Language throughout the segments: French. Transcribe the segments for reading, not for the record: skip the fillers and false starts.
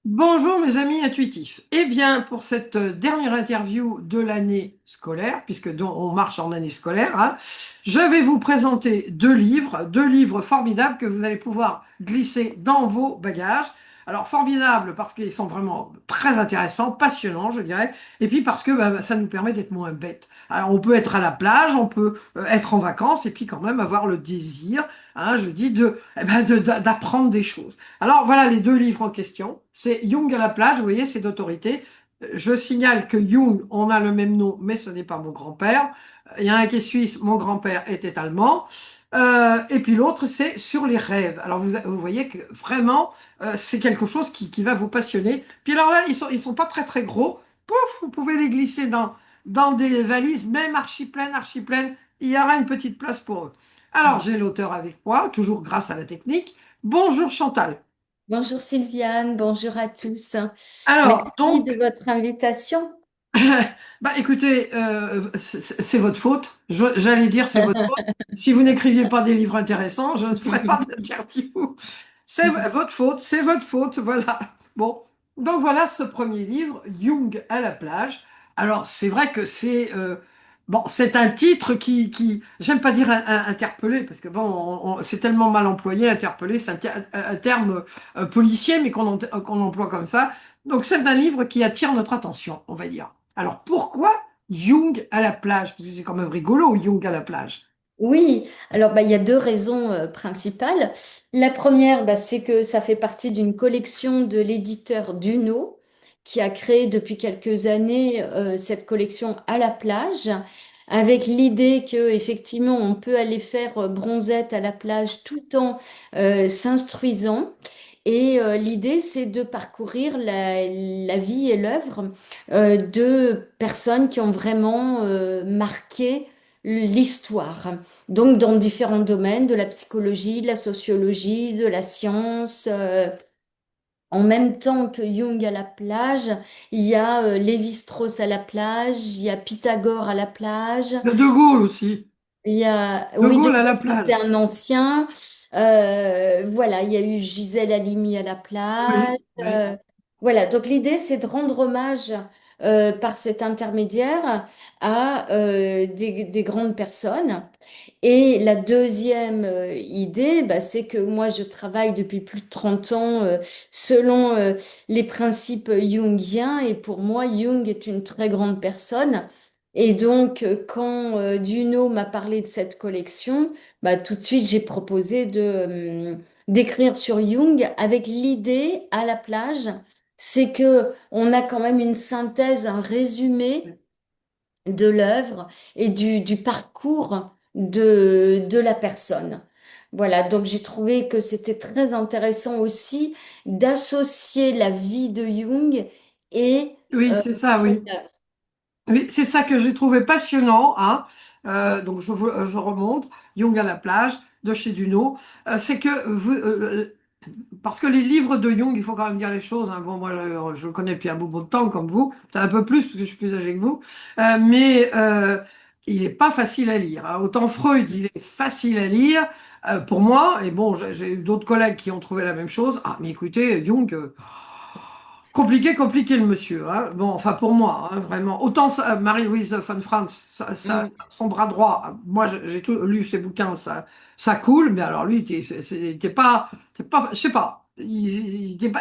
Bonjour mes amis intuitifs. Eh bien, pour cette dernière interview de l'année scolaire, on marche en année scolaire, hein, je vais vous présenter deux livres formidables que vous allez pouvoir glisser dans vos bagages. Alors, formidables parce qu'ils sont vraiment très intéressants, passionnants, je dirais, et puis parce que ça nous permet d'être moins bêtes. Alors, on peut être à la plage, on peut être en vacances, et puis quand même avoir le désir, hein, je dis, d'apprendre des choses. Alors voilà les deux livres en question. C'est Jung à la plage, vous voyez, c'est d'autorité. Je signale que Jung, on a le même nom, mais ce n'est pas mon grand-père. Il y en a un qui est suisse, mon grand-père était allemand. Et puis l'autre, c'est sur les rêves. Alors vous voyez que vraiment, c'est quelque chose qui va vous passionner. Puis alors là, ils sont pas très très gros. Pouf, vous pouvez les glisser dans des valises, même archi pleines, archi pleines. Il y aura une petite place pour eux. Alors j'ai l'auteur avec moi, toujours grâce à la technique. Bonjour Chantal. Bonjour Sylviane, bonjour à tous. Alors, Merci de donc, votre invitation. bah écoutez, c'est votre faute. J'allais dire c'est votre faute. Si vous n'écriviez pas des livres intéressants, je ne ferais pas d'interview. C'est votre faute, c'est votre faute, voilà. Bon, donc voilà ce premier livre, Jung à la plage. Alors, c'est vrai que c'est un titre j'aime pas dire interpellé, parce que bon, c'est tellement mal employé, interpellé, c'est un terme policier, mais qu'on emploie comme ça. Donc, c'est un livre qui attire notre attention, on va dire. Alors pourquoi Jung à la plage? Parce que c'est quand même rigolo, Jung à la plage. Oui, alors il y a deux raisons principales. La première, c'est que ça fait partie d'une collection de l'éditeur Duno, qui a créé depuis quelques années cette collection à la plage, avec l'idée que effectivement on peut aller faire bronzette à la plage tout en s'instruisant. Et l'idée, c'est de parcourir la vie et l'œuvre de personnes qui ont vraiment marqué l'histoire. Donc, dans différents domaines, de la psychologie, de la sociologie, de la science. En même temps que Jung à la plage, il y a Lévi-Strauss à la plage, il y a Pythagore à la plage, Le De Gaulle aussi. il y a, De oui, De Gaulle à la Gaulle, c'était plage. un ancien. Voilà, il y a eu Gisèle Halimi à la plage. Oui, oui. Voilà, donc l'idée, c'est de rendre hommage par cet intermédiaire à des grandes personnes. Et la deuxième idée, c'est que moi, je travaille depuis plus de 30 ans selon les principes jungiens. Et pour moi, Jung est une très grande personne. Et donc, quand Duno m'a parlé de cette collection, tout de suite, j'ai proposé d'écrire sur Jung avec l'idée à la plage, c'est que on a quand même une synthèse, un résumé de l'œuvre et du parcours de la personne. Voilà, donc j'ai trouvé que c'était très intéressant aussi d'associer la vie de Jung et Oui, c'est ça, son oui. œuvre. Oui, c'est ça que j'ai trouvé passionnant, hein. Donc je remonte, Jung à la plage, de chez Duno. C'est que parce que les livres de Jung, il faut quand même dire les choses, hein. Bon, moi, je le connais depuis un bout de temps, comme vous, peut-être un peu plus, parce que je suis plus âgé que vous. Mais il n'est pas facile à lire, hein. Autant Freud, il est facile à lire pour moi, et bon, j'ai eu d'autres collègues qui ont trouvé la même chose. Ah, mais écoutez, Jung, compliqué, compliqué le monsieur, hein. Bon, enfin pour moi, hein, vraiment. Autant Marie-Louise von Franz, Mm. son bras droit, moi j'ai tout lu ses bouquins, ça coule, mais alors lui, il était pas, je sais pas, c'était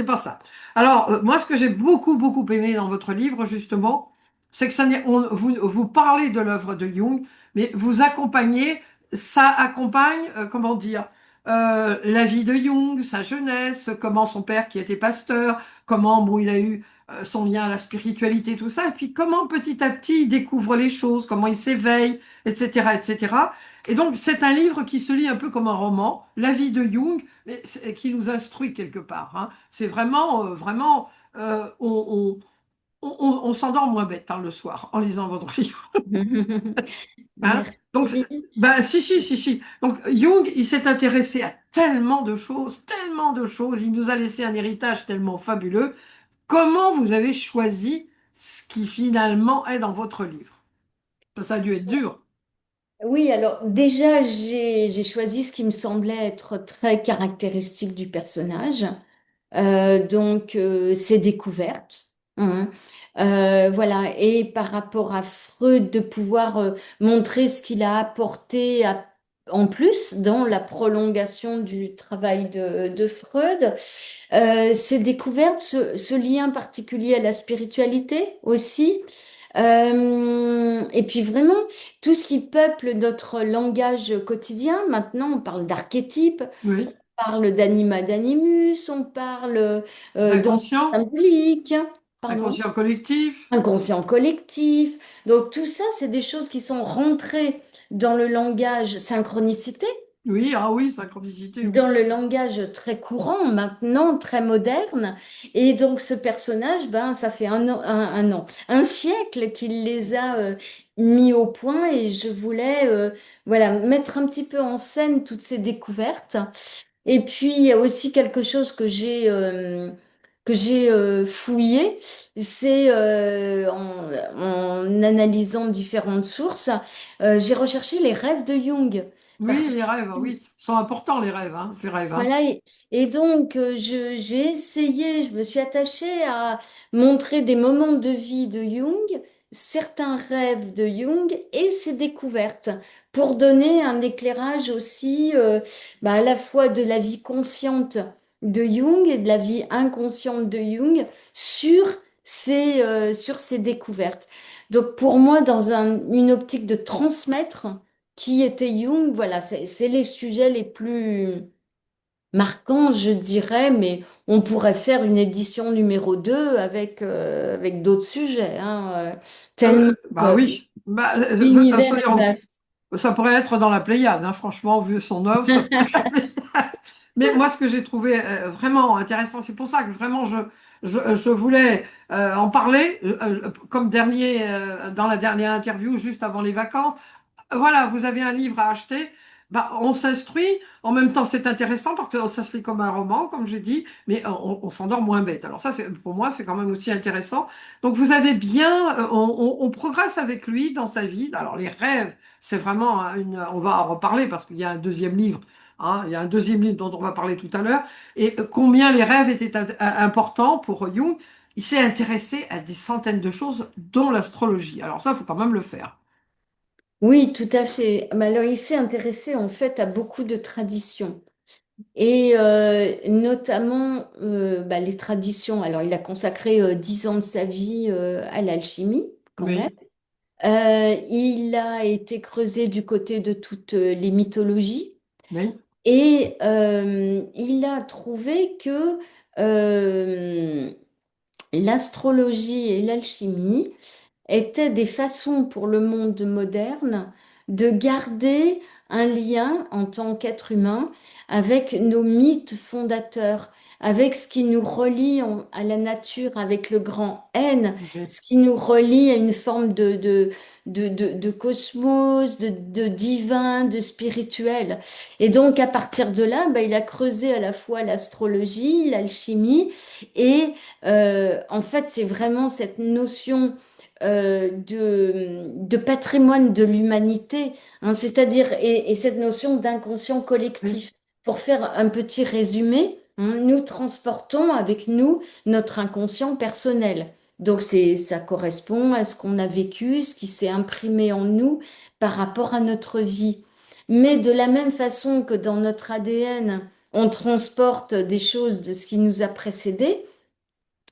pas ça. Alors, moi, ce que j'ai beaucoup, beaucoup aimé dans votre livre, justement, c'est que vous parlez de l'œuvre de Jung, mais vous accompagnez, ça accompagne, comment dire, la vie de Jung, sa jeunesse, comment son père qui était pasteur, comment bon, il a eu son lien à la spiritualité, tout ça, et puis comment petit à petit il découvre les choses, comment il s'éveille, etc., etc. Et donc c'est un livre qui se lit un peu comme un roman, la vie de Jung, mais qui nous instruit quelque part, hein. C'est vraiment, on s'endort moins bête, hein, le soir en lisant votre livre. Hein? Donc, Merci. ben, si. Donc, Jung, il s'est intéressé à tellement de choses. Il nous a laissé un héritage tellement fabuleux. Comment vous avez choisi ce qui finalement est dans votre livre? Ça a dû être dur. Oui, alors déjà, j'ai choisi ce qui me semblait être très caractéristique du personnage. Ses découvertes. Hein. Voilà. Et par rapport à Freud, de pouvoir montrer ce qu'il a apporté en plus dans la prolongation du travail de Freud. Ces découvertes, ce lien particulier à la spiritualité aussi. Et puis vraiment, tout ce qui peuple notre langage quotidien. Maintenant, on parle d'archétypes, Oui, parle d'anima d'animus, on parle d'ondes d'inconscient, symboliques, pardon, inconscient collectif. inconscient collectif. Donc tout ça, c'est des choses qui sont rentrées dans le langage synchronicité, Oui, ah oui, synchronicité, oui. dans le langage très courant maintenant, très moderne. Et donc ce personnage, ben, ça fait un an, un siècle qu'il les a mis au point et je voulais voilà, mettre un petit peu en scène toutes ces découvertes. Et puis, il y a aussi quelque chose que j'ai fouillé, c'est en analysant différentes sources, j'ai recherché les rêves de Jung. Oui, Parce les rêves, que, oui. Sont importants, les rêves, hein, ces rêves, hein. voilà, et donc j'ai essayé, je me suis attachée à montrer des moments de vie de Jung, certains rêves de Jung et ses découvertes, pour donner un éclairage aussi à la fois de la vie consciente de Jung et de la vie inconsciente de Jung sur ces découvertes. Donc pour moi, dans une optique de transmettre qui était Jung, voilà, c'est les sujets les plus marquant, je dirais, mais on pourrait faire une édition numéro 2 avec d'autres sujets, hein, tellement Bah oui. Bah, l'univers faut dire, est vaste. ça pourrait être dans la Pléiade, hein, franchement, vu son œuvre, ça pourrait être la Pléiade. Mais moi, ce que j'ai trouvé vraiment intéressant, c'est pour ça que vraiment je voulais en parler, comme dernier, dans la dernière interview, juste avant les vacances. Voilà, vous avez un livre à acheter. Bah, on s'instruit, en même temps c'est intéressant parce que ça se lit comme un roman, comme j'ai dit, mais on s'endort moins bête. Alors ça, pour moi, c'est quand même aussi intéressant. Donc vous avez bien, on progresse avec lui dans sa vie. Alors les rêves, c'est vraiment on va en reparler parce qu'il y a un deuxième livre, hein, il y a un deuxième livre dont on va parler tout à l'heure. Et combien les rêves étaient importants pour Jung. Il s'est intéressé à des centaines de choses, dont l'astrologie. Alors ça, il faut quand même le faire. Oui, tout à fait. Mais alors, il s'est intéressé en fait à beaucoup de traditions. Et notamment les traditions. Alors, il a consacré 10 ans de sa vie à l'alchimie, quand même. Oui, Il a été creusé du côté de toutes les mythologies. oui. Et il a trouvé que euh, l'astrologie et l'alchimie étaient des façons pour le monde moderne de garder un lien en tant qu'être humain avec nos mythes fondateurs, avec ce qui nous relie à la nature, avec le grand N, Ok. ce qui nous relie à une forme de cosmos, de divin, de spirituel. Et donc, à partir de là, il a creusé à la fois l'astrologie, l'alchimie, et en fait, c'est vraiment cette notion de patrimoine de l'humanité, hein, c'est-à-dire, et cette notion d'inconscient Oui. collectif. Pour faire un petit résumé, hein, nous transportons avec nous notre inconscient personnel. Donc ça correspond à ce qu'on a vécu, ce qui s'est imprimé en nous par rapport à notre vie. Mais de la même façon que dans notre ADN, on transporte des choses de ce qui nous a précédés,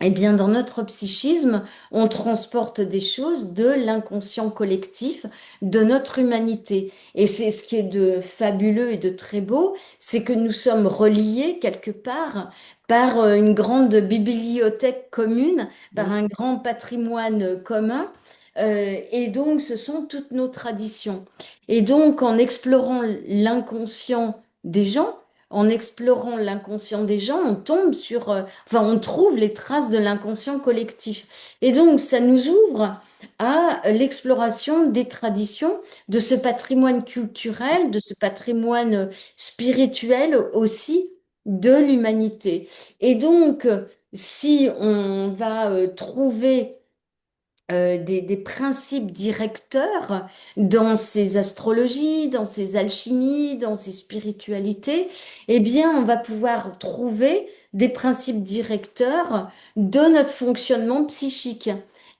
eh bien, dans notre psychisme, on transporte des choses de l'inconscient collectif de notre humanité. Et c'est ce qui est de fabuleux et de très beau, c'est que nous sommes reliés quelque part par une grande bibliothèque commune, par Oui. un grand patrimoine commun. Et donc, ce sont toutes nos traditions. Et donc, en explorant l'inconscient des gens, en explorant l'inconscient des gens, on tombe sur enfin, on trouve les traces de l'inconscient collectif. Et donc, ça nous ouvre à l'exploration des traditions, de ce patrimoine culturel, de ce patrimoine spirituel aussi de l'humanité. Et donc, si on va trouver des principes directeurs dans ces astrologies, dans ces alchimies, dans ces spiritualités, eh bien, on va pouvoir trouver des principes directeurs de notre fonctionnement psychique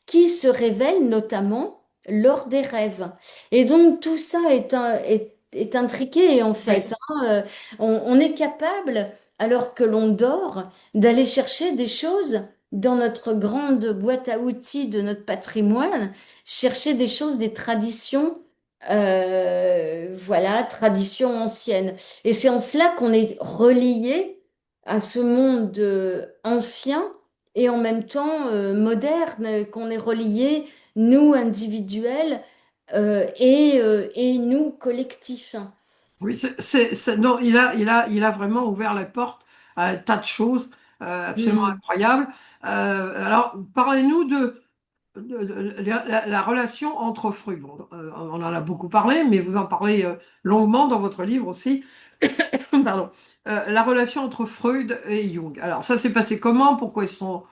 qui se révèlent notamment lors des rêves. Et donc, tout ça est intriqué, en fait, Oui. hein. On est capable, alors que l'on dort, d'aller chercher des choses dans notre grande boîte à outils de notre patrimoine, chercher des choses, des traditions, voilà, traditions anciennes. Et c'est en cela qu'on est relié à ce monde ancien et en même temps moderne, qu'on est relié, nous individuels, et nous collectifs. Oui, non, il a vraiment ouvert la porte à un tas de choses absolument Hmm. incroyables. Alors, parlez-nous de la relation entre Freud. Bon, on en a beaucoup parlé, mais vous en parlez longuement dans votre livre aussi. Pardon. La relation entre Freud et Jung. Alors, ça s'est passé comment? Pourquoi ils sont,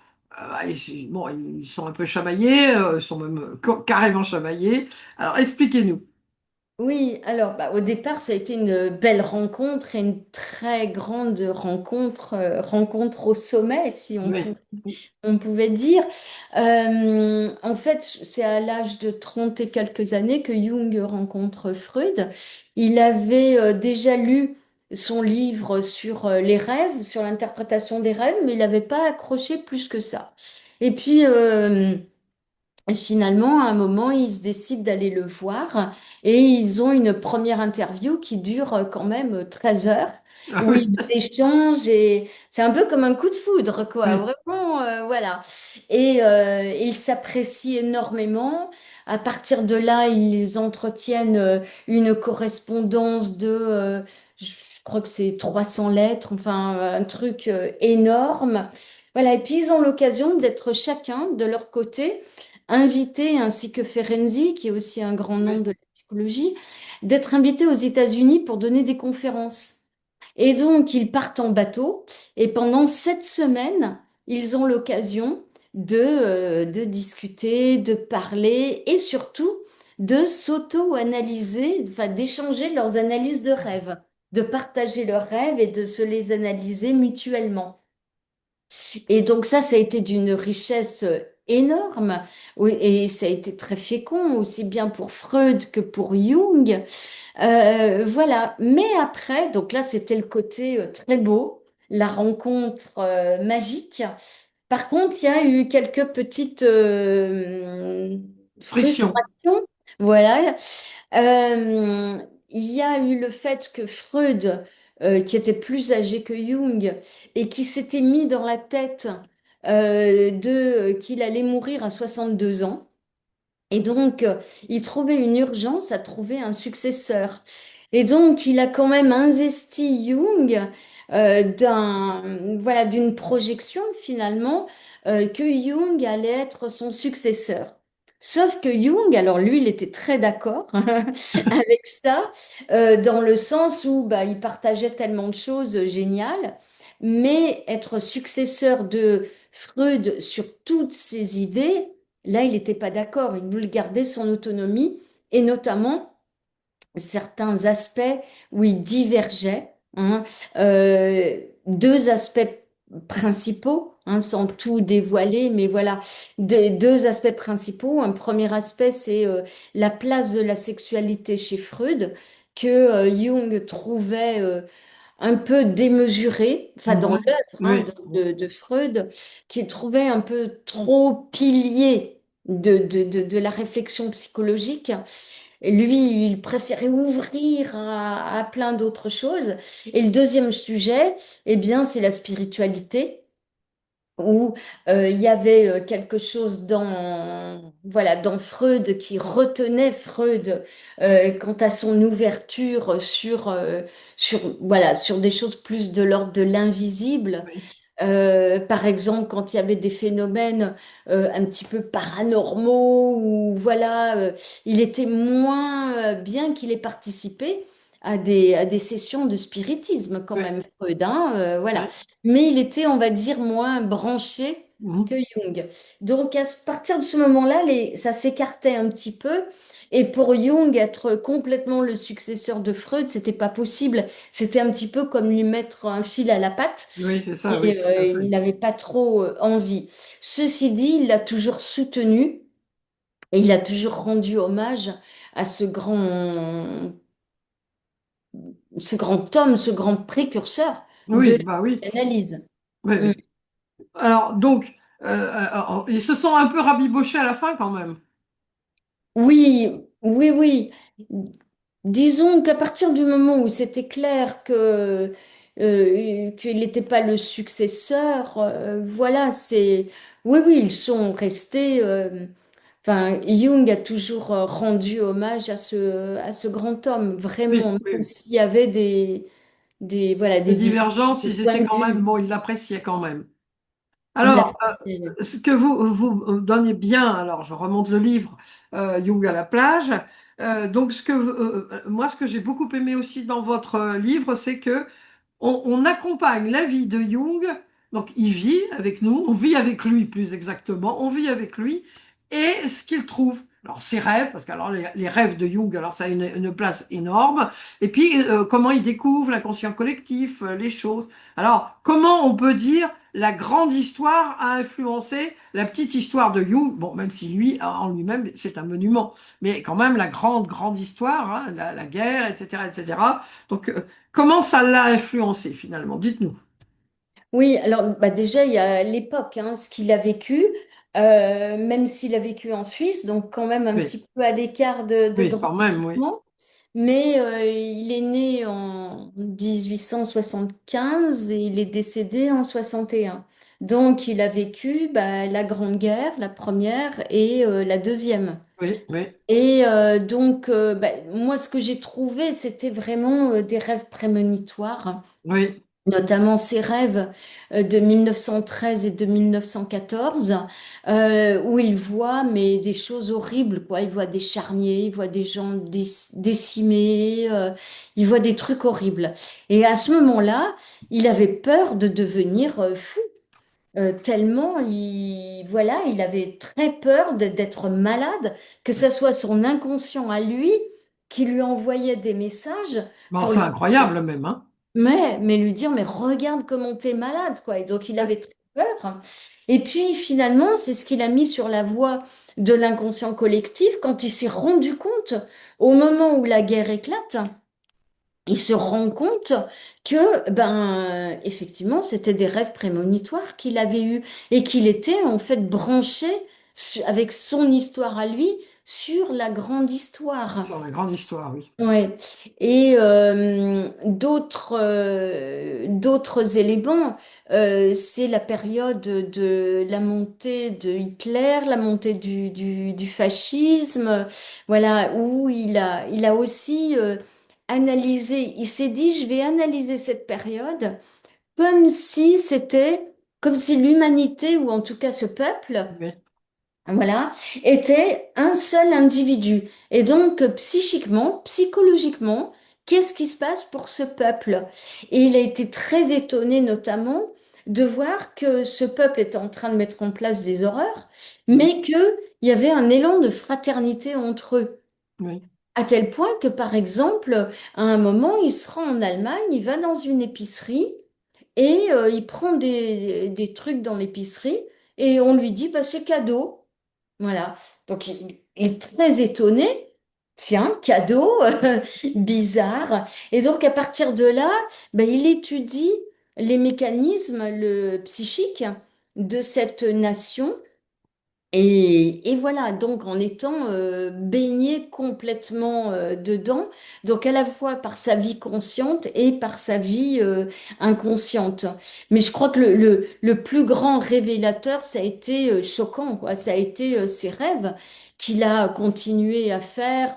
bon, ils sont un peu chamaillés, ils sont même carrément chamaillés. Alors, expliquez-nous. Oui, alors au départ, ça a été une belle rencontre et une très grande rencontre, rencontre au sommet, si Oui. on pouvait dire. En fait, c'est à l'âge de 30 et quelques années que Jung rencontre Freud. Il avait déjà lu son livre sur les rêves, sur l'interprétation des rêves, mais il n'avait pas accroché plus que ça. Et puis, et finalement, à un moment, ils se décident d'aller le voir et ils ont une première interview qui dure quand même 13 heures Ah où oui. ils échangent et c'est un peu comme un coup de foudre, quoi. Oui. Vraiment, voilà. Et ils s'apprécient énormément. À partir de là, ils entretiennent une correspondance je crois que c'est 300 lettres, enfin, un truc énorme. Voilà. Et puis, ils ont l'occasion d'être chacun de leur côté invité, ainsi que Ferenczi, qui est aussi un grand nom Oui. de la psychologie, d'être invité aux États-Unis pour donner des conférences. Et donc, ils partent en bateau et pendant 7 semaines, ils ont l'occasion de discuter, de parler et surtout de s'auto-analyser, enfin, d'échanger leurs analyses de rêves, de partager leurs rêves et de se les analyser mutuellement. Et donc ça a été d'une richesse énorme. Oui, et ça a été très fécond, aussi bien pour Freud que pour Jung. Voilà. Mais après, donc là, c'était le côté très beau, la rencontre magique. Par contre, il y a eu quelques petites Friction. frustrations. Voilà. Il y a eu le fait que Freud, qui était plus âgé que Jung, et qui s'était mis dans la tête qu'il allait mourir à 62 ans. Et donc, il trouvait une urgence à trouver un successeur. Et donc, il a quand même investi Jung voilà, d'une projection finalement que Jung allait être son successeur. Sauf que Jung, alors lui, il était très d'accord avec ça, dans le sens où bah, il partageait tellement de choses géniales, mais être successeur de Freud sur toutes ses idées, là, il n'était pas d'accord. Il voulait garder son autonomie et notamment certains aspects où il divergeait, hein. Deux aspects principaux, hein, sans tout dévoiler, mais voilà, deux aspects principaux. Un premier aspect, c'est la place de la sexualité chez Freud, que Jung trouvait un peu démesurée, enfin dans Mhm. l'œuvre hein, Oui. de Freud, qu'il trouvait un peu trop pilier de la réflexion psychologique. Et lui, il préférait ouvrir à plein d'autres choses. Et le deuxième sujet, eh bien, c'est la spiritualité, où il y avait quelque chose voilà, dans Freud qui retenait Freud quant à son ouverture voilà, sur des choses plus de l'ordre de l'invisible. Oui. Par exemple, quand il y avait des phénomènes un petit peu paranormaux, ou voilà, il était moins, bien qu'il ait participé à des sessions de spiritisme quand Oui. même, Freud, hein, voilà. Oui. Mais il était, on va dire, moins branché Mhm. que Jung. Donc, à partir de ce moment-là, ça s'écartait un petit peu. Et pour Jung, être complètement le successeur de Freud, c'était pas possible. C'était un petit peu comme lui mettre un fil à la patte. Oui, c'est ça, oui, Et tout à il fait. n'avait pas trop envie. Ceci dit, il l'a toujours soutenu et il a toujours rendu hommage à ce grand homme, ce grand précurseur de Oui, bah oui, l'analyse. oui, oui. Alors, donc, ils se sont un peu rabibochés à la fin quand même. Oui, oui, oui. Disons qu'à partir du moment où c'était clair qu'il n'était pas le successeur, voilà, c'est. Oui, oui, ils sont restés. Enfin, Jung a toujours rendu hommage à ce grand homme, vraiment, Oui, même oui. s'il y avait voilà, Les des différences divergences, de ils point étaient de quand même, vue. bon, ils l'appréciaient quand même. Il Alors, l'appréciait. ce que vous donnez bien, alors je remonte le livre, Jung à la plage. Donc, moi, ce que j'ai beaucoup aimé aussi dans votre livre, c'est que on accompagne la vie de Jung, donc il vit avec nous, on vit avec lui plus exactement, on vit avec lui, et ce qu'il trouve. Alors ses rêves, parce que alors les rêves de Jung, alors ça a une place énorme, et puis comment il découvre l'inconscient collectif, les choses. Alors comment on peut dire la grande histoire a influencé la petite histoire de Jung, bon même si lui en lui-même c'est un monument, mais quand même la grande histoire, hein, la guerre, etc., etc. Donc comment ça l'a influencé finalement? Dites-nous. Oui, alors bah déjà, il y a l'époque, hein, ce qu'il a vécu, même s'il a vécu en Suisse, donc quand même un Oui, petit peu à l'écart des oui, grands quand même, oui. événements. Mais il est né en 1875 et il est décédé en 61. Donc il a vécu bah, la Grande Guerre, la première et la deuxième. Oui, oui, Et donc, bah, moi, ce que j'ai trouvé, c'était vraiment des rêves prémonitoires, oui, notamment ses rêves de 1913 et de 1914, où il voit mais des choses horribles, quoi. Il voit des charniers, il voit des gens décimés, il voit des trucs horribles. Et à ce moment-là, il avait peur de devenir fou. Tellement voilà, il avait très peur d'être malade, que oui. ce soit son inconscient à lui qui lui envoyait des messages Bon, pour c'est lui incroyable même, hein? mais lui dire, mais regarde comment t'es malade, quoi. Et donc il Oui. avait très peur. Et puis finalement, c'est ce qu'il a mis sur la voie de l'inconscient collectif quand il s'est rendu compte, au moment où la guerre éclate, il se rend compte que, ben, effectivement, c'était des rêves prémonitoires qu'il avait eus et qu'il était en fait branché avec son histoire à lui sur la grande histoire. Sur la grande histoire, oui. Ouais. Et d'autres éléments, c'est la période de la montée de Hitler, la montée du fascisme, voilà, où il a aussi analysé, il s'est dit, je vais analyser cette période comme si c'était, comme si l'humanité, ou en tout cas ce peuple, Oui, voilà, était un seul individu. Et donc, psychiquement, psychologiquement, qu'est-ce qui se passe pour ce peuple? Et il a été très étonné, notamment, de voir que ce peuple était en train de mettre en place des horreurs, oui, mais qu'il y avait un élan de fraternité entre eux. oui, À tel point que, par exemple, à un moment, il se rend en Allemagne, il va dans une épicerie et il prend des trucs dans l'épicerie et on lui dit, bah, c'est cadeau. Voilà. Donc, il est très étonné. Tiens, cadeau, bizarre. Et donc, à partir de là, ben, il étudie les mécanismes psychiques de cette nation et voilà, donc en étant baigné complètement dedans, donc à la fois par sa vie consciente et par sa vie inconsciente. Mais je crois que le plus grand révélateur, ça a été choquant, quoi. Ça a été ses rêves qu'il a continué à faire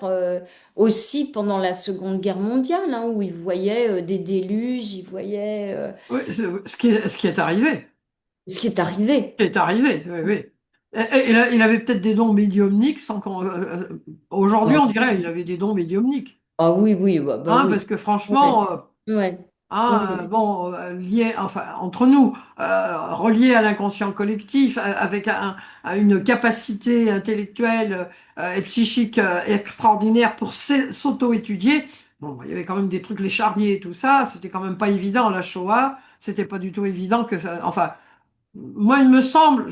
aussi pendant la Seconde Guerre mondiale, hein, où il voyait des déluges, il voyait oui, ce qui est arrivé. ce qui est arrivé. Ce qui est arrivé, oui, oui. Il avait peut-être des dons médiumniques sans qu'on. Aujourd'hui, Ah on dirait qu'il avait des dons médiumniques. ah oui, oui, bah Hein, oui. parce que Ouais. franchement, Ouais. Hein, bon, lié, enfin, entre nous, relié à l'inconscient collectif, avec à une capacité intellectuelle et psychique extraordinaire pour s'auto-étudier. Bon, il y avait quand même des trucs, les charniers et tout ça, c'était quand même pas évident, la Shoah, c'était pas du tout évident que ça, enfin, moi, il me semble,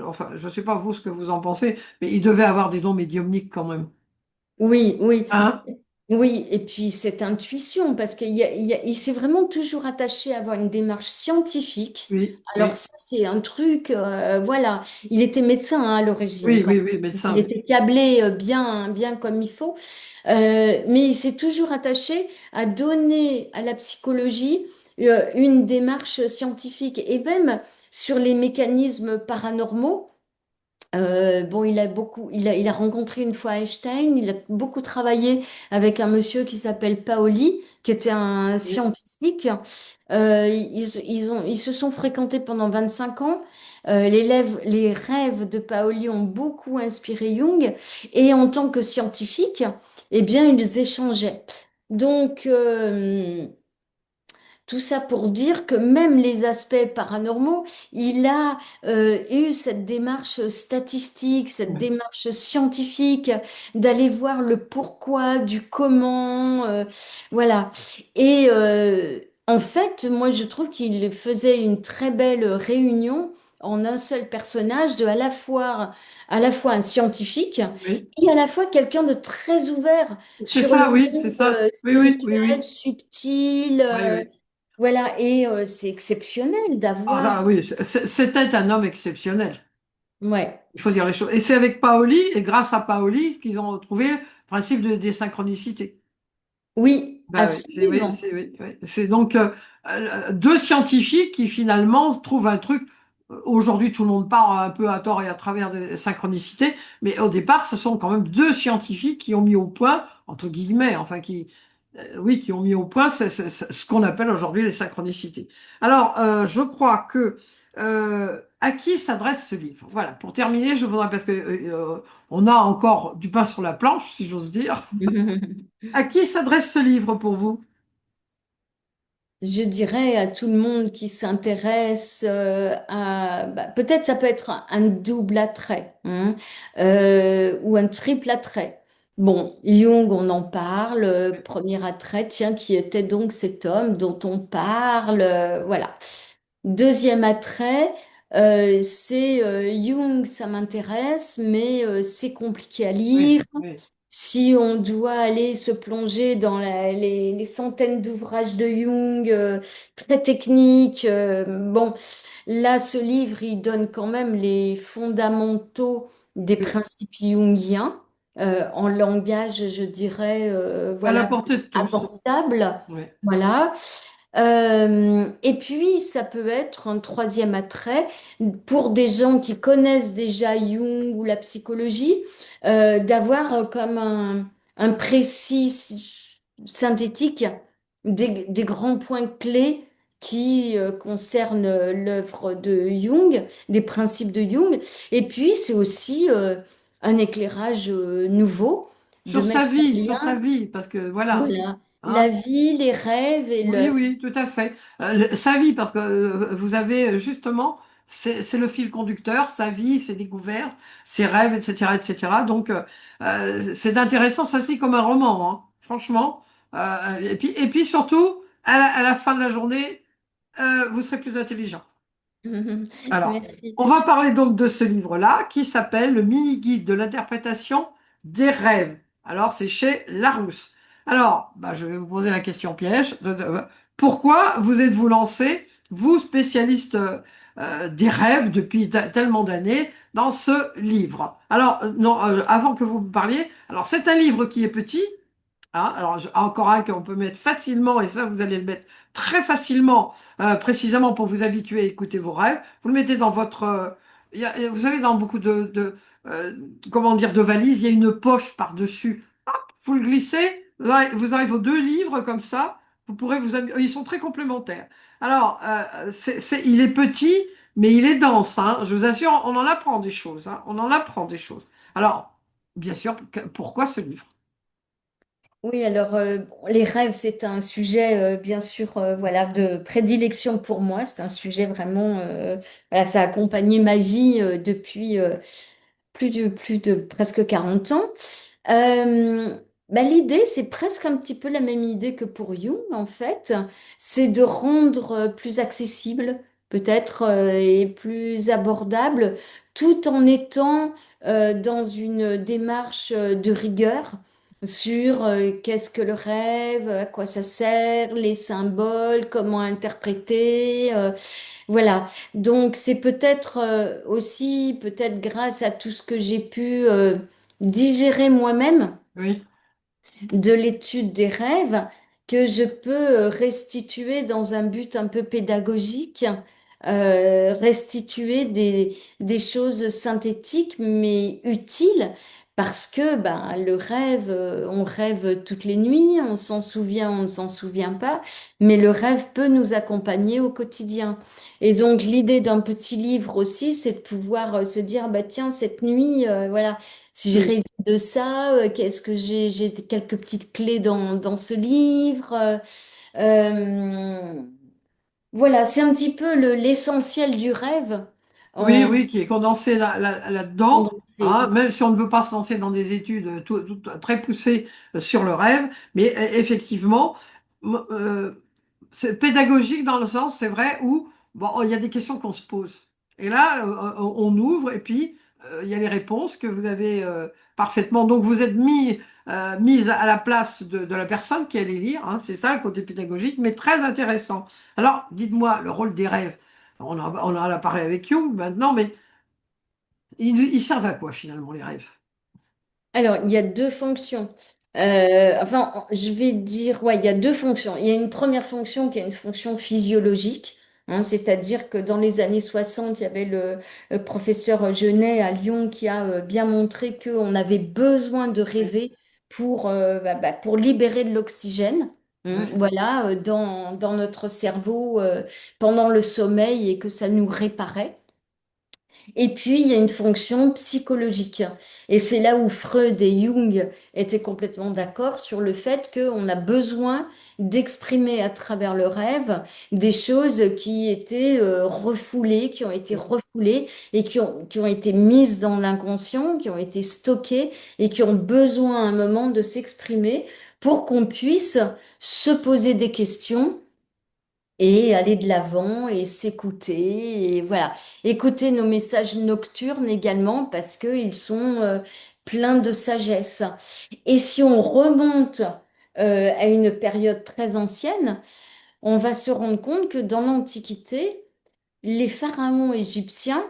enfin, je sais pas vous ce que vous en pensez, mais il devait avoir des dons médiumniques quand même. Oui, oui, Hein? oui. Et puis cette intuition, parce qu'il s'est vraiment toujours attaché à avoir une démarche scientifique. Oui, Alors oui, ça, c'est un truc, voilà. Il était médecin hein, à l'origine, oui, quand oui, même. oui, Donc, il médecin, oui. était câblé bien, bien comme il faut. Mais il s'est toujours attaché à donner à la psychologie une démarche scientifique et même sur les mécanismes paranormaux. Bon, il a rencontré une fois Einstein, il a beaucoup travaillé avec un monsieur qui s'appelle Paoli, qui était un Oui, scientifique. Ils se sont fréquentés pendant 25 ans. Les rêves de Paoli ont beaucoup inspiré Jung et en tant que scientifique, eh bien, ils échangeaient. Donc, tout ça pour dire que même les aspects paranormaux, il a eu cette démarche statistique, cette oui. démarche scientifique, d'aller voir le pourquoi, du comment, voilà. Et en fait, moi, je trouve qu'il faisait une très belle réunion en un seul personnage, à la fois un scientifique Oui. et à la fois quelqu'un de très ouvert C'est sur le ça, oui, c'est monde ça. Oui, oui, oui, spirituel, oui. subtil. Oui, oui. Voilà, et c'est exceptionnel Ah d'avoir. là, oui, c'était un homme exceptionnel. Ouais, Il faut dire les choses. Et c'est avec Paoli, et grâce à Paoli, qu'ils ont trouvé le principe des synchronicités. oui, Ben oui, absolument. oui, oui. C'est donc deux scientifiques qui finalement trouvent un truc. Aujourd'hui, tout le monde parle un peu à tort et à travers des synchronicités, mais au départ, ce sont quand même deux scientifiques qui ont mis au point, entre guillemets, enfin oui, qui ont mis au point ce qu'on appelle aujourd'hui les synchronicités. Alors, je crois que à qui s'adresse ce livre? Voilà. Pour terminer, je voudrais parce que on a encore du pain sur la planche, si j'ose dire. À qui s'adresse ce livre pour vous? Je dirais à tout le monde qui s'intéresse peut-être ça peut être un double attrait hein, ou un triple attrait. Bon, Jung, on en parle, premier attrait, tiens, qui était donc cet homme dont on parle, voilà. Deuxième attrait, c'est Jung, ça m'intéresse, mais c'est compliqué à Oui, lire. oui, Si on doit aller se plonger dans les centaines d'ouvrages de Jung, très techniques, bon, là, ce livre, il donne quand même les fondamentaux des oui. principes jungiens, en langage, je dirais, À la voilà, portée de tous. abordable. Oui, Voilà. Et puis, ça peut être un troisième attrait pour des gens qui connaissent déjà Jung ou la psychologie, d'avoir comme un précis synthétique des grands points clés qui concernent l'œuvre de Jung, des principes de Jung. Et puis, c'est aussi un éclairage nouveau de mettre en sur sa lien, vie, parce que voilà. voilà, la Hein. vie, les rêves et Oui, l'œuvre. oui, tout à fait. Sa vie, parce que vous avez justement, c'est le fil conducteur, sa vie, ses découvertes, ses rêves, etc., etc. Donc, c'est intéressant, ça se lit comme un roman, hein, franchement. Et puis surtout, à la fin de la journée, vous serez plus intelligent. Alors, Merci. on va parler donc de ce livre-là qui s'appelle Le mini-guide de l'interprétation des rêves. Alors, c'est chez Larousse. Alors, bah, je vais vous poser la question piège. Pourquoi vous êtes-vous lancé, vous, spécialiste des rêves depuis tellement d'années, dans ce livre? Alors, non, avant que vous me parliez, alors c'est un livre qui est petit, hein, alors, encore un qu'on peut mettre facilement, et ça, vous allez le mettre très facilement, précisément pour vous habituer à écouter vos rêves. Vous le mettez dans votre... vous savez, dans beaucoup comment dire, de valises, il y a une poche par-dessus. Hop, vous le glissez, vous aurez vos deux livres comme ça. Vous pourrez ils sont très complémentaires. Alors, il est petit, mais il est dense, hein. Je vous assure, on en apprend des choses, hein. On en apprend des choses. Alors, bien sûr, pourquoi ce livre? Oui, alors bon, les rêves, c'est un sujet bien sûr voilà, de prédilection pour moi. C'est un sujet vraiment, voilà, ça a accompagné ma vie depuis plus de presque 40 ans. Euh, L'idée, c'est presque un petit peu la même idée que pour Jung, en fait. C'est de rendre plus accessible, peut-être, et plus abordable, tout en étant dans une démarche de rigueur sur qu'est-ce que le rêve, à quoi ça sert, les symboles, comment interpréter. Voilà. Donc, c'est peut-être aussi, peut-être grâce à tout ce que j'ai pu digérer moi-même Oui, de l'étude des rêves que je peux restituer dans un but un peu pédagogique, restituer des choses synthétiques mais utiles. Parce que ben, le rêve, on rêve toutes les nuits, on s'en souvient, on ne s'en souvient pas, mais le rêve peut nous accompagner au quotidien. Et donc l'idée d'un petit livre aussi, c'est de pouvoir se dire, bah, tiens, cette nuit, voilà, si je oui. rêve de ça, qu'est-ce que j'ai quelques petites clés dans ce livre. Euh, voilà, c'est un petit peu l'essentiel du rêve Oui, en oui, qui est condensé là-dedans, condensé. hein, même si on ne veut pas se lancer dans des études très poussées sur le rêve, mais effectivement, c'est pédagogique dans le sens, c'est vrai, où bon, il y a des questions qu'on se pose. Et là, on ouvre et puis il y a les réponses que vous avez parfaitement. Donc vous êtes mise à la place de la personne qui allait lire, hein, c'est ça le côté pédagogique, mais très intéressant. Alors, dites-moi, le rôle des rêves. On en a parlé avec Jung maintenant, mais ils servent à quoi finalement les rêves? Alors, il y a deux fonctions. Enfin, je vais dire, ouais, il y a deux fonctions. Il y a une première fonction qui est une fonction physiologique, hein, c'est-à-dire que dans les années 60, il y avait le professeur Genet à Lyon qui a bien montré qu'on avait besoin de Oui, rêver pour libérer de l'oxygène, hein, oui. voilà, dans notre cerveau pendant le sommeil et que ça nous réparait. Et puis, il y a une fonction psychologique. Et c'est là où Freud et Jung étaient complètement d'accord sur le fait qu'on a besoin d'exprimer à travers le rêve des choses qui étaient refoulées, qui ont été refoulées et qui ont été mises dans l'inconscient, qui ont été stockées et qui ont besoin à un moment de s'exprimer pour qu'on puisse se poser des questions et aller de l'avant et s'écouter et voilà, écouter nos messages nocturnes également parce qu'ils sont pleins de sagesse. Et si on remonte à une période très ancienne, on va se rendre compte que dans l'Antiquité, les pharaons égyptiens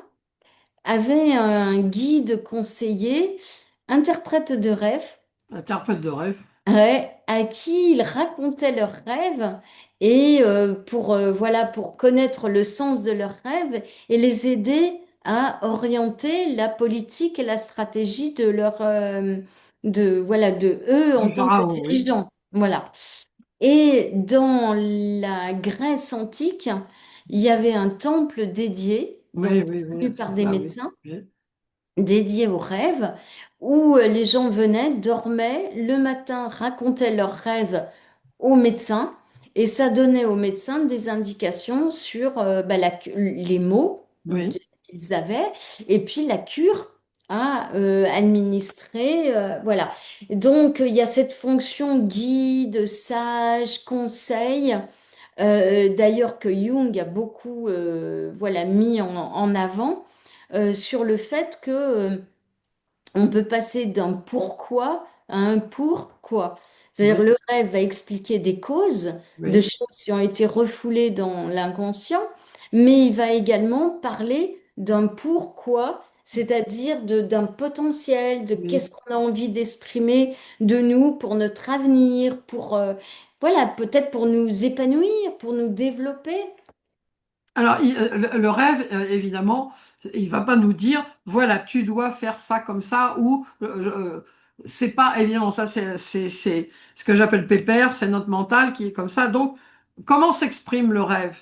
avaient un guide conseiller, interprète de rêve. Interprète de rêve. Ouais, à qui ils racontaient leurs rêves et voilà, pour connaître le sens de leurs rêves et les aider à orienter la politique et la stratégie voilà, de eux en Du tant que pharaon, oui. dirigeants. Voilà. Et dans la Grèce antique, il y avait un temple dédié, Oui, donc oui, oui, tenu c'est par des ça, oui. médecins Oui, dédié aux rêves, où les gens venaient, dormaient, le matin racontaient leurs rêves aux médecins, et ça donnait aux médecins des indications sur les maux oui, qu'ils avaient, et puis la cure à administrer. Voilà. Donc, il y a cette fonction guide, sage, conseil. D'ailleurs, que Jung a beaucoup voilà, mis en avant sur le fait que on peut passer d'un pourquoi à un pourquoi. C'est-à-dire oui, le rêve va expliquer des causes de oui, choses qui ont été refoulées dans l'inconscient, mais il va également parler d'un pourquoi, c'est-à-dire d'un potentiel, de oui. qu'est-ce qu'on a envie d'exprimer de nous pour notre avenir, pour voilà, peut-être pour nous épanouir, pour nous développer. Alors, le rêve, évidemment, il va pas nous dire, voilà, tu dois faire ça comme ça, ou c'est pas évidemment ça, c'est ce que j'appelle pépère, c'est notre mental qui est comme ça. Donc, comment s'exprime le rêve?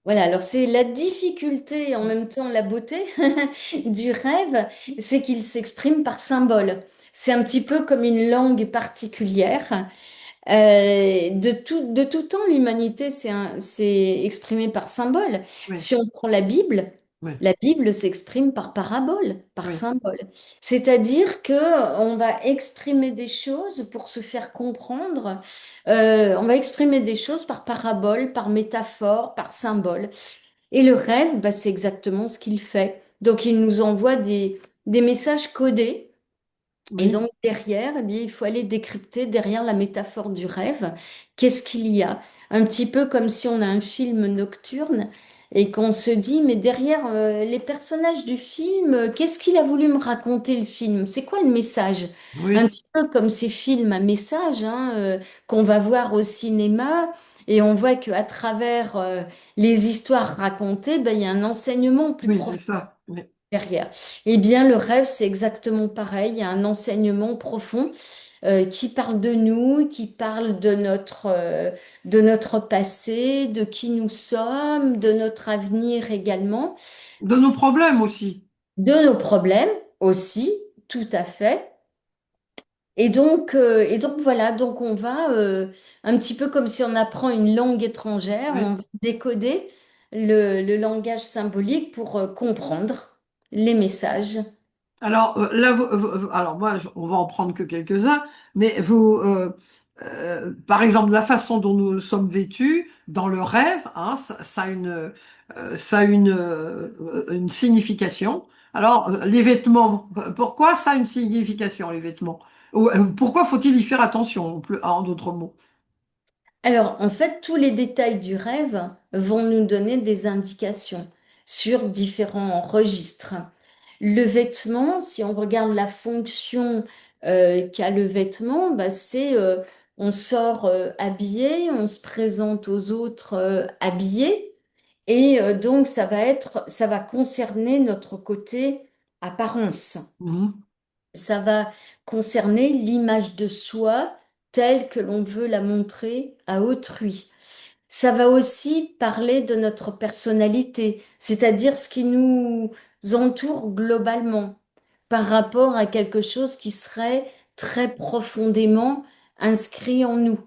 Voilà, alors c'est la difficulté et en même temps la beauté du rêve, c'est qu'il s'exprime par symbole. C'est un petit peu comme une langue particulière. De tout temps, l'humanité s'est exprimée par symbole. Oui, Si on prend oui, la Bible s'exprime par parabole, par oui. symbole. C'est-à-dire que on va exprimer des choses pour se faire comprendre. On va exprimer des choses par parabole, par métaphore, par symbole. Et le rêve, bah, c'est exactement ce qu'il fait. Donc, il nous envoie des messages codés et Oui. donc derrière, eh bien, il faut aller décrypter derrière la métaphore du rêve, qu'est-ce qu'il y a? Un petit peu comme si on a un film nocturne et qu'on se dit, mais derrière les personnages du film, qu'est-ce qu'il a voulu me raconter le film? C'est quoi le message? Un Oui, petit peu comme ces films à message hein, qu'on va voir au cinéma et on voit qu'à travers les histoires racontées, ben, il y a un enseignement plus oui, c'est profond ça. Oui. derrière. Eh bien, le rêve, c'est exactement pareil. Il y a un enseignement profond qui parle de nous, qui parle de notre passé, de qui nous sommes, de notre avenir également, De nos problèmes aussi. de nos problèmes aussi, tout à fait. Et donc voilà, donc on va un petit peu comme si on apprend une langue étrangère, on Oui. va décoder le langage symbolique pour comprendre les messages. Alors là, alors moi, on va en prendre que quelques-uns, mais vous, par exemple, la façon dont nous sommes vêtus dans le rêve, hein, ça a ça a une signification. Alors, les vêtements, pourquoi ça a une signification, les vêtements? Ou, pourquoi faut-il y faire attention, en d'autres mots? Alors, en fait, tous les détails du rêve vont nous donner des indications sur différents registres. Le vêtement, si on regarde la fonction qu'a le vêtement, bah, c'est on sort habillé, on se présente aux autres habillé, et donc ça va concerner notre côté apparence. Mhm. Ça va concerner l'image de soi telle que l'on veut la montrer à autrui. Ça va aussi parler de notre personnalité, c'est-à-dire ce qui nous entoure globalement par rapport à quelque chose qui serait très profondément inscrit en nous.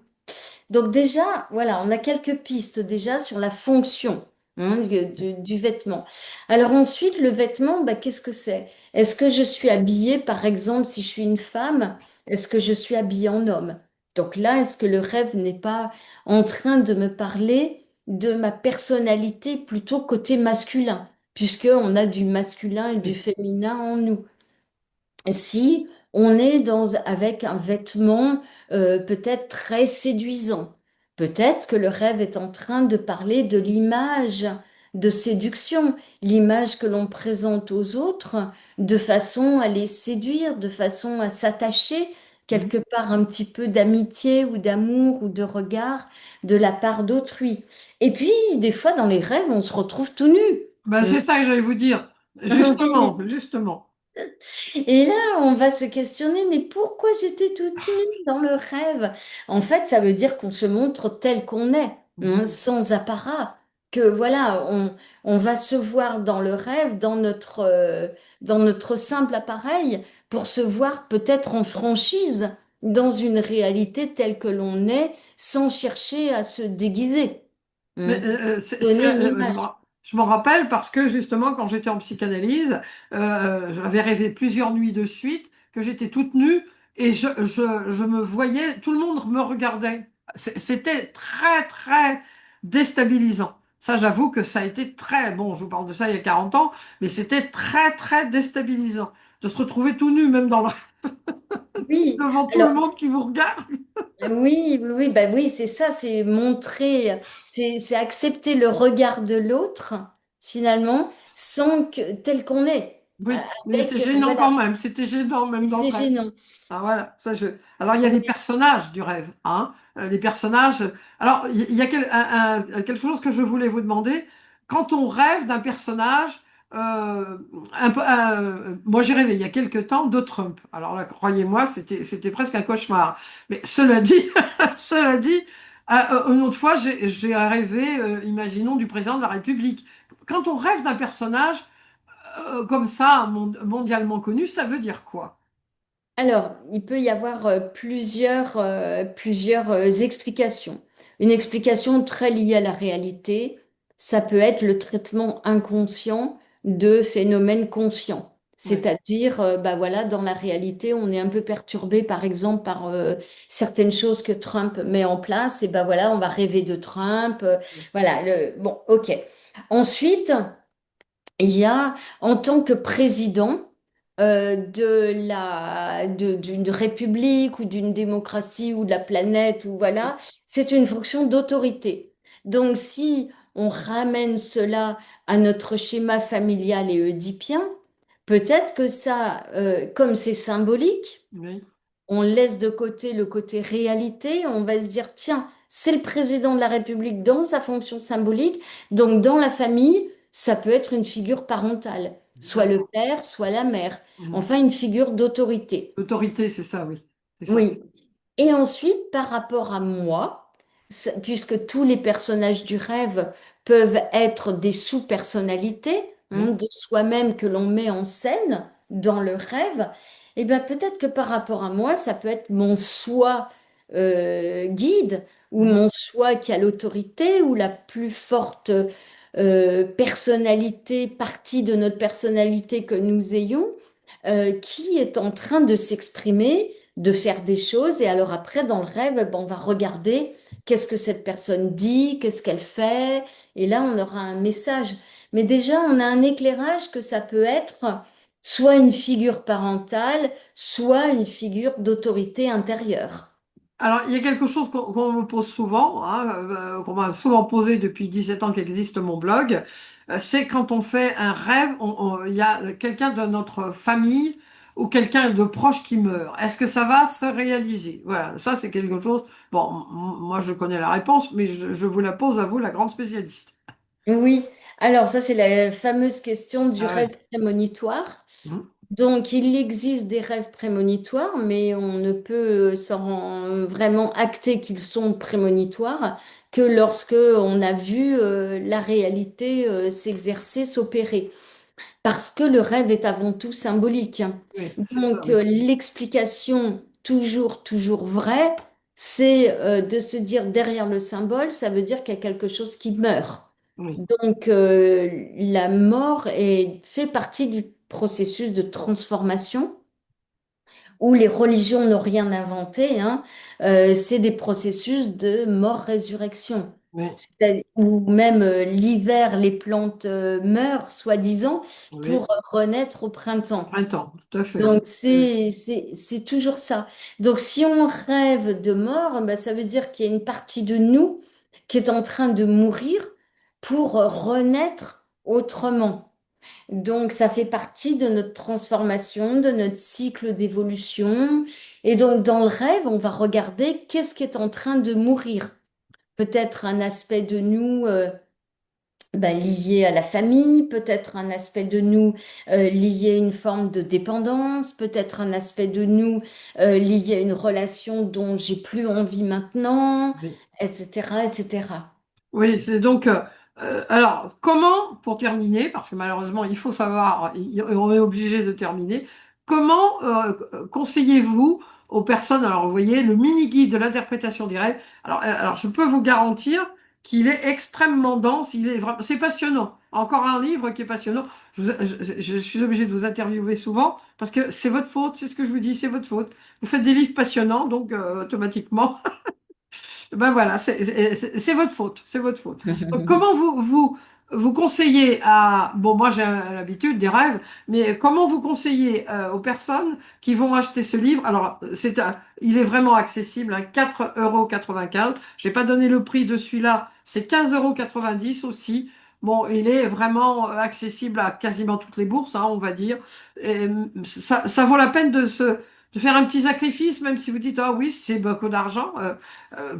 Donc déjà, voilà, on a quelques pistes déjà sur la fonction hein, du vêtement. Alors ensuite, le vêtement, bah, qu'est-ce que c'est? Est-ce que je suis habillée, par exemple, si je suis une femme, est-ce que je suis habillée en homme? Donc là, est-ce que le rêve n'est pas en train de me parler de ma personnalité plutôt côté masculin, puisqu'on a du masculin et du Oui. féminin en nous? Si on est avec un vêtement peut-être très séduisant, peut-être que le rêve est en train de parler de l'image de séduction, l'image que l'on présente aux autres de façon à les séduire, de façon à s'attacher Mhm. quelque part un petit peu d'amitié ou d'amour ou de regard de la part d'autrui. Et puis, des fois, dans les rêves, on se retrouve tout nu. Ben, c'est ça que j'allais vous dire. Justement, justement. Et là, on va se questionner, mais pourquoi j'étais toute nue dans le rêve? En fait, ça veut dire qu'on se montre tel qu'on est, hein, Mhm. sans apparat. Que voilà, on va se voir dans le rêve, dans notre simple appareil, pour se voir peut-être en franchise dans une réalité telle que l'on est, sans chercher à se déguiser, Mais hein, donner une image. je m'en rappelle parce que justement, quand j'étais en psychanalyse, j'avais rêvé plusieurs nuits de suite que j'étais toute nue et je me voyais, tout le monde me regardait. C'était très, très déstabilisant. Ça, j'avoue que ça a été très, bon, je vous parle de ça il y a 40 ans, mais c'était très, très déstabilisant de se retrouver tout nu, même Oui, devant tout le alors monde qui vous regarde. oui, oui, oui, bah oui, c'est ça, c'est montrer, c'est accepter le regard de l'autre, finalement, sans que, tel qu'on est, Oui, mais c'est avec, gênant quand voilà, même. C'était gênant même et dans le c'est rêve. gênant. Ah, voilà, Alors, il y a les Oui, personnages du rêve, hein. Les personnages. Alors, il y a quelque chose que je voulais vous demander. Quand on rêve d'un personnage, moi j'ai rêvé il y a quelque temps de Trump. Alors là, croyez-moi, c'était presque un cauchemar. Mais cela dit, cela dit, Une autre fois, j'ai rêvé, imaginons, du président de la République. Quand on rêve d'un personnage comme ça, mondialement connu, ça veut dire quoi? Alors, il peut y avoir plusieurs explications. Une explication très liée à la réalité, ça peut être le traitement inconscient de phénomènes conscients. Oui, C'est-à-dire, bah voilà, dans la réalité, on est un peu perturbé, par exemple, par certaines choses que Trump met en place. Et bah voilà, on va rêver de Trump. Voilà, bon, ok. Ensuite, il y a, en tant que président d'une république ou d'une démocratie ou de la planète, ou voilà, c'est une fonction d'autorité. Donc, si on ramène cela à notre schéma familial et oedipien, peut-être que ça, comme c'est symbolique, oui, on laisse de côté le côté réalité, on va se dire, tiens, c'est le président de la République dans sa fonction symbolique, donc dans la famille, ça peut être une figure parentale, soit le d'accord. père, soit la mère, Mhm. enfin une figure d'autorité. L'autorité, c'est ça, oui, c'est ça. Oui. Et ensuite, par rapport à moi, puisque tous les personnages du rêve peuvent être des sous-personnalités Oui, de soi-même que l'on met en scène dans le rêve, et bien peut-être que par rapport à moi, ça peut être mon soi guide ou mhm. mon soi qui a l'autorité ou la plus forte personnalité, partie de notre personnalité que nous ayons, qui est en train de s'exprimer, de faire des choses. Et alors après, dans le rêve, ben, on va regarder qu'est-ce que cette personne dit, qu'est-ce qu'elle fait. Et là, on aura un message. Mais déjà, on a un éclairage que ça peut être soit une figure parentale, soit une figure d'autorité intérieure. Alors, il y a quelque chose qu'on me pose souvent, hein, qu'on m'a souvent posé depuis 17 ans qu'existe mon blog, c'est quand on fait un rêve, il y a quelqu'un de notre famille ou quelqu'un de proche qui meurt. Est-ce que ça va se réaliser? Voilà, ça c'est quelque chose. Bon, moi je connais la réponse, mais je vous la pose à vous, la grande spécialiste. Oui, alors ça, c'est la fameuse question du Ah ouais. rêve prémonitoire. Mhm. Donc, il existe des rêves prémonitoires, mais on ne peut vraiment acter qu'ils sont prémonitoires que lorsque on a vu la réalité s'exercer, s'opérer. Parce que le rêve est avant tout symbolique. Oui, c'est ça, Donc, oui. l'explication toujours vraie, c'est de se dire derrière le symbole, ça veut dire qu'il y a quelque chose qui meurt. Oui, Donc, la mort fait partie du processus de transformation où les religions n'ont rien inventé, hein. C'est des processus de mort-résurrection. oui, Ou même l'hiver, les plantes meurent, soi-disant, pour oui. renaître au Au printemps. printemps, tout à fait, oui. Donc, c'est toujours ça. Donc, si on rêve de mort, ben, ça veut dire qu'il y a une partie de nous qui est en train de mourir pour renaître autrement. Donc, ça fait partie de notre transformation, de notre cycle d'évolution. Et donc, dans le rêve, on va regarder qu'est-ce qui est en train de mourir. Peut-être un aspect de nous lié à la famille, peut-être un aspect de nous lié à une forme de dépendance, peut-être un aspect de nous lié à une relation dont j'ai plus envie maintenant, Oui. etc., etc. Oui, c'est donc. Alors, comment, pour terminer, parce que malheureusement, il faut savoir, on est obligé de terminer, comment conseillez-vous aux personnes, alors vous voyez, le mini-guide de l'interprétation des rêves, alors je peux vous garantir qu'il est extrêmement dense, il est vraiment, c'est passionnant. Encore un livre qui est passionnant. Je suis obligé de vous interviewer souvent parce que c'est votre faute, c'est ce que je vous dis, c'est votre faute. Vous faites des livres passionnants, donc automatiquement. Ben voilà, c'est votre faute, c'est votre faute. Donc, comment vous conseillez à, bon, moi j'ai l'habitude des rêves, mais comment vous conseillez aux personnes qui vont acheter ce livre? Alors, il est vraiment accessible, à 4,95 €. Je n'ai pas donné le prix de celui-là, c'est 15,90 € aussi. Bon, il est vraiment accessible à quasiment toutes les bourses, hein, on va dire. Et, ça vaut la peine de faire un petit sacrifice, même si vous dites, ah oui, c'est beaucoup d'argent.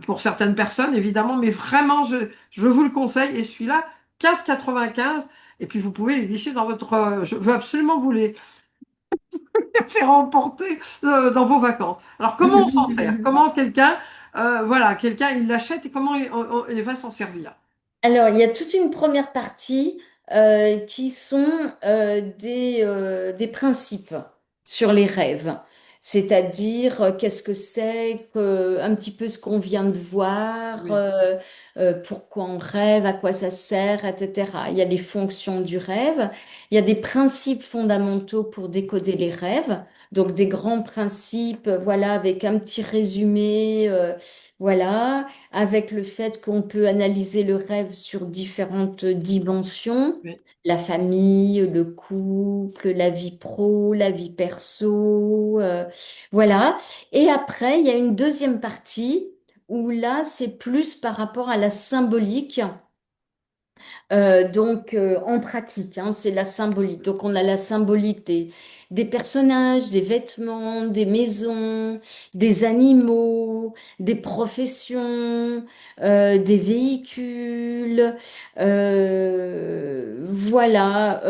Pour certaines personnes, évidemment, mais vraiment, je vous le conseille. Et celui-là, 4,95. Et puis, vous pouvez les glisser dans votre... je veux absolument vous les faire emporter dans vos vacances. Alors, comment on s'en sert? Comment quelqu'un... voilà, quelqu'un, il l'achète et comment il va s'en servir? Alors, il y a toute une première partie qui sont des principes sur les rêves. C'est-à-dire, qu'est-ce que c'est, un petit peu ce qu'on vient de voir, Oui, pourquoi on rêve, à quoi ça sert, etc. Il y a les fonctions du rêve, il y a des principes fondamentaux pour décoder les rêves, donc des grands principes, voilà, avec un petit résumé, voilà avec le fait qu'on peut analyser le rêve sur différentes dimensions, oui. la famille, le couple, la vie pro, la vie perso, voilà. Et après, il y a une deuxième partie où là, c'est plus par rapport à la symbolique. En pratique, hein, c'est la symbolique. Donc, on a la symbolique des personnages, des vêtements, des maisons, des animaux, des professions, des véhicules. Voilà.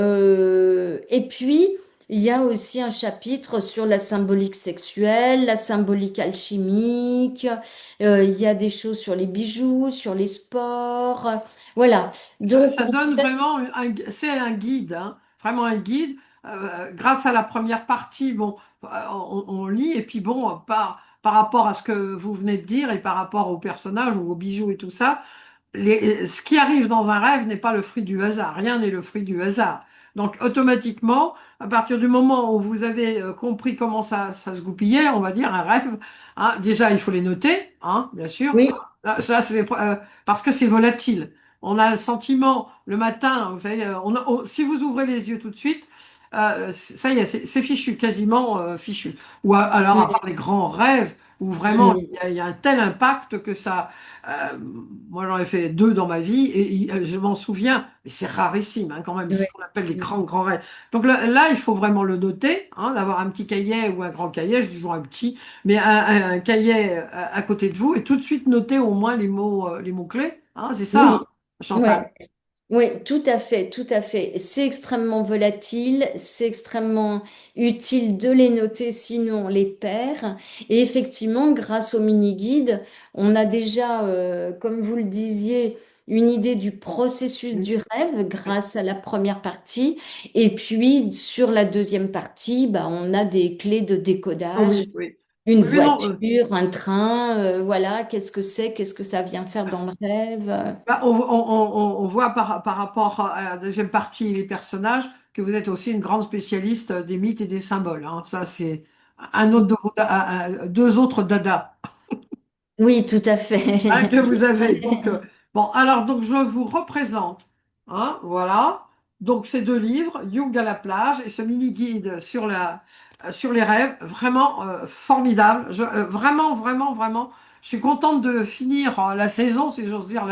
Et puis, il y a aussi un chapitre sur la symbolique sexuelle, la symbolique alchimique. Il y a des choses sur les bijoux, sur les sports. Voilà. Donc, Ça donne vraiment c'est un guide, hein, vraiment un guide. Grâce à la première partie, bon, on lit et puis bon, par rapport à ce que vous venez de dire et par rapport aux personnages ou aux bijoux et tout ça, ce qui arrive dans un rêve n'est pas le fruit du hasard. Rien n'est le fruit du hasard. Donc, automatiquement, à partir du moment où vous avez compris comment ça se goupillait, on va dire, un rêve, hein, déjà, il faut les noter, hein, bien sûr. oui, Ça, c'est parce que c'est volatile. On a le sentiment, le matin, vous savez, si vous ouvrez les yeux tout de suite, ça y est, c'est fichu, quasiment fichu. Ou alors, à part mm, les grands rêves, où vraiment mm, il y a un tel impact que ça. euh, Moi, j'en ai fait deux dans ma vie et je m'en souviens, mais c'est rarissime hein, quand même, ce oui, qu'on appelle les mm, grands rêves. Donc là, il faut vraiment le noter, hein, d'avoir un petit cahier ou un grand cahier, je dis toujours un petit, mais un cahier à côté de vous et tout de suite noter au moins les mots-clés. Hein, c'est ça, hein, oui, Chantal. ouais. Oui, tout à fait, tout à fait. C'est extrêmement volatile, c'est extrêmement utile de les noter, sinon on les perd. Et effectivement, grâce au mini-guide, on a déjà, comme vous le disiez, une idée du processus Oui, du rêve grâce à la première partie. Et puis, sur la deuxième partie, bah, on a des clés de décodage. oui, oui. Une Oui, non, voiture, un train, voilà, qu'est-ce que c'est, qu'est-ce que ça vient faire dans le rêve. bah, on voit par rapport à la deuxième partie, les personnages, que vous êtes aussi une grande spécialiste des mythes et des symboles. Hein. Ça, c'est un autre, deux autres dada Oui, tout à hein, que fait. vous avez. Donc, bon, alors, donc, je vous représente. Hein, voilà. Donc, ces deux livres, Jung à la plage et ce mini-guide sur les rêves, vraiment formidable. Vraiment, vraiment, vraiment, je suis contente de finir la saison, si j'ose dire.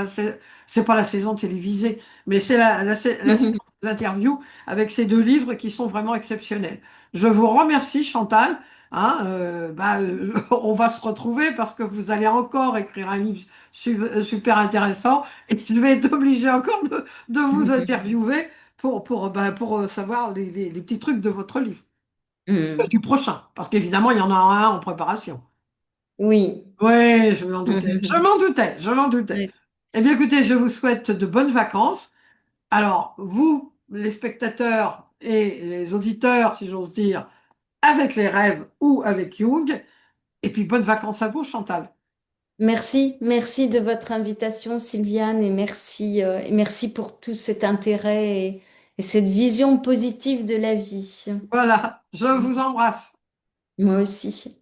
C'est pas la saison télévisée, mais c'est la saison des interviews avec ces deux livres qui sont vraiment exceptionnels. Je vous remercie, Chantal. Hein, on va se retrouver parce que vous allez encore écrire un livre super intéressant et je vais être obligée encore de vous interviewer pour savoir les petits trucs de votre livre, Hmm. du prochain, parce qu'évidemment, il y en a un en préparation. Oui. Oui, je m'en doutais, je m'en doutais, je m'en doutais. Oui. Eh bien, écoutez, je vous souhaite de bonnes vacances. Alors, vous, les spectateurs et les auditeurs, si j'ose dire, avec les rêves ou avec Jung, et puis bonnes vacances à vous, Chantal. Merci, merci de votre invitation, Sylviane, et merci pour tout cet intérêt et cette vision positive de la vie. Voilà, je vous embrasse. Moi aussi.